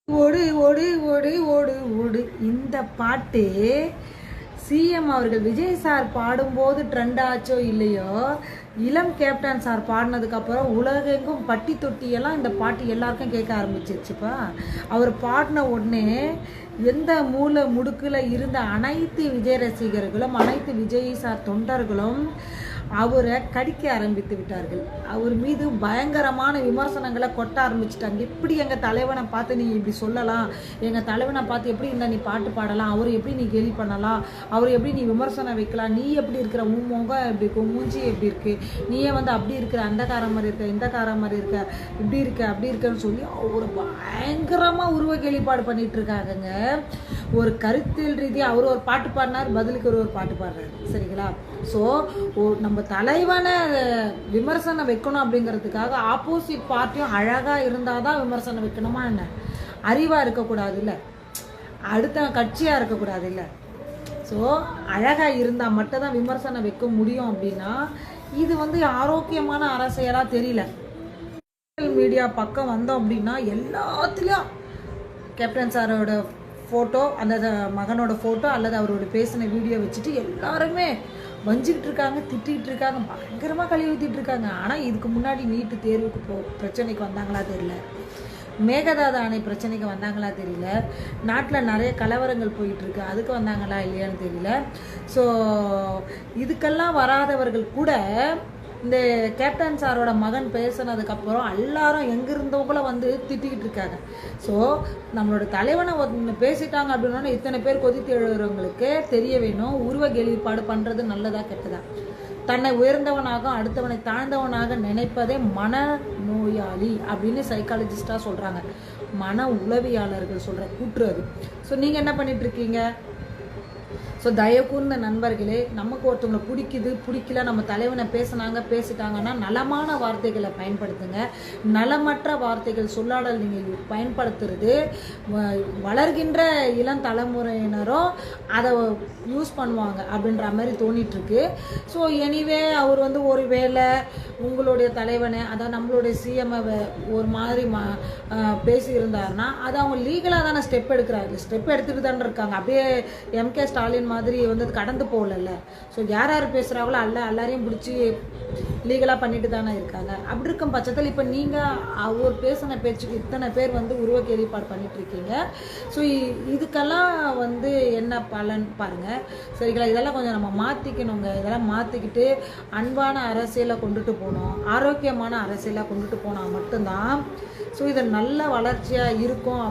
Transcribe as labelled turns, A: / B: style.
A: ஓடு ஓடு ஓடு ஓடு ஓடு இந்த பாட்டு சிஎம் அவர்கள் விஜய் சார் பாடும்போது ட்ரெண்ட் ஆச்சோ இல்லையோ, இளம் கேப்டன் சார் பாடினதுக்கப்புறம் உலகெங்கும் பட்டி தொட்டியெல்லாம் இந்த பாட்டு எல்லாருக்கும் கேட்க ஆரம்பிச்சிருச்சுப்பா. அவர் பாடின உடனே எந்த மூலை முடுக்கில் இருந்த அனைத்து விஜய் ரசிகர்களும் அனைத்து விஜய் சார் தொண்டர்களும் அவரை கடிக்க ஆரம்பித்து விட்டார்கள். அவர் மீது பயங்கரமான விமர்சனங்களை கொட்ட ஆரம்பிச்சிட்டாங்க. எப்படி எங்கள் தலைவனை பார்த்து நீ இப்படி சொல்லலாம், எங்கள் தலைவனை பார்த்து எப்படி இருந்தால் நீ பாட்டு பாடலாம், அவர் எப்படி நீ கேலி பண்ணலாம், அவர் எப்படி நீ விமர்சனம் வைக்கலாம், நீ எப்படி இருக்கிற உன் முகம் எப்படி இருக்கு, மூஞ்சி எப்படி இருக்கு, நீயே வந்து அப்படி இருக்கிற அந்த கார மாதிரி இருக்க இந்த கார மாதிரி இருக்க இப்படி இருக்க அப்படி இருக்கன்னு சொல்லி அவர் பயங்கரமாக உருவ கேலிப்பாடு பண்ணிட்டு இருக்காங்க. ஒரு கருத்தியல் ரீதியாக அவர் ஒரு பாட்டு பாடினார், பதிலுக்கு ஒரு பாட்டு பாடுறாரு. சரிங்களா? ஸோ நம்ம தலைவனை விமர்சனம் வைக்கணும் அப்படிங்கிறதுக்காக ஆப்போசிட் பார்ட்டியும் அழகாக இருந்தால் தான் விமர்சனம் வைக்கணுமா என்ன? அறிவாக இருக்கக்கூடாது இல்லை, அடுத்த கட்சியாக இருக்கக்கூடாது இல்லை. ஸோ அழகாக இருந்தால் மட்டும் தான் விமர்சனம் வைக்க முடியும் அப்படின்னா இது வந்து ஆரோக்கியமான அரசியலாக தெரியல. சோஷியல் மீடியா பக்கம் வந்தோம் அப்படின்னா எல்லாத்துலேயும் கேப்டன் சாரோட ஃபோட்டோ, அந்த மகனோட ஃபோட்டோ அல்லது அவரோட பேசின வீடியோ வச்சுட்டு எல்லாருமே வஞ்சிக்கிட்டு இருக்காங்க, திட்டிகிட்டு இருக்காங்க, பயங்கரமாக கழுவி ஊற்றிட்டு இருக்காங்க. ஆனால் இதுக்கு முன்னாடி நீட்டு தேர்வுக்கு பிரச்சனைக்கு வந்தாங்களா தெரியல, மேகதாது அணை பிரச்சனைக்கு வந்தாங்களா தெரியல, நாட்டில் நிறைய கலவரங்கள் போயிட்டுருக்கு அதுக்கு வந்தாங்களா இல்லையான்னு தெரியல. ஸோ இதுக்கெல்லாம் வராதவர்கள் கூட இந்த கேப்டன் சாரோட மகன் பேசினதுக்கப்புறம் எல்லாரும் எங்கிருந்தவங்கள வந்து திட்டிக்கிட்டு இருக்காங்க. ஸோ நம்மளோட தலைவனை ஒன்று பேசிட்டாங்க அப்படின்னா இத்தனை பேர் கொதித்து எழுதுறவங்களுக்கு தெரிய வேணும், உருவ கேலிப்பாடு பண்ணுறது நல்லதா கெட்டதா. தன்னை உயர்ந்தவனாக அடுத்தவனை தாழ்ந்தவனாக நினைப்பதே மன நோயாளி அப்படின்னு சைக்காலஜிஸ்டாக சொல்கிறாங்க, மன உளவியாளர்கள் சொல்கிற கூற்று அது. ஸோ நீங்கள் என்ன பண்ணிகிட்ருக்கீங்க? ஸோ தயவு கூர்ந்த நண்பர்களே, நமக்கு ஒருத்தவங்களை பிடிக்கல, நம்ம தலைவனை பேசிட்டாங்கன்னா நலமான வார்த்தைகளை பயன்படுத்துங்க. நலமற்ற வார்த்தைகள் சொல்லாடல் நீங்கள் பயன்படுத்துறது வளர்கின்ற இளம் தலைமுறையினரும் அதை யூஸ் பண்ணுவாங்க அப்படின்ற மாதிரி தோணிட்டுருக்கு. ஸோ எனிவே அவர் வந்து ஒரு வேளை உங்களுடைய தலைவனை, அதாவது நம்மளுடைய சிஎம்ஐ ஒரு மாதிரி பேசியிருந்தாருன்னா அது அவங்க லீகலாக தானே ஸ்டெப் எடுக்கிறாங்க, ஸ்டெப் எடுத்துகிட்டு தானே இருக்காங்க. அப்படியே எம்கே ஸ்டாலின் மாதிரி வந்து கடந்து போகல. ஸோ யார் யார் பேசுகிறாங்களோ எல்லாரையும் பிடிச்சி லீகலாக பண்ணிட்டு தானே இருக்காங்க. அப்படி இருக்கும் பட்சத்தில் இப்போ நீங்கள் அவர் பேசின பேச்சுக்கு இத்தனை பேர் வந்து உருவ கேலிப்பாடு பண்ணிட்டு இருக்கீங்க. ஸோ இதுக்கெல்லாம் வந்து என்ன பலன் பாருங்கள். சரிங்களா? இதெல்லாம் கொஞ்சம் நம்ம மாற்றிக்கணுங்க. இதெல்லாம் மாற்றிக்கிட்டு அன்பான அரசியலை கொண்டுட்டு போகணும், ஆரோக்கியமான அரசியலாக கொண்டுட்டு போனால் மட்டும்தான் ஸோ இது நல்ல வளர்ச்சியாக இருக்கும்.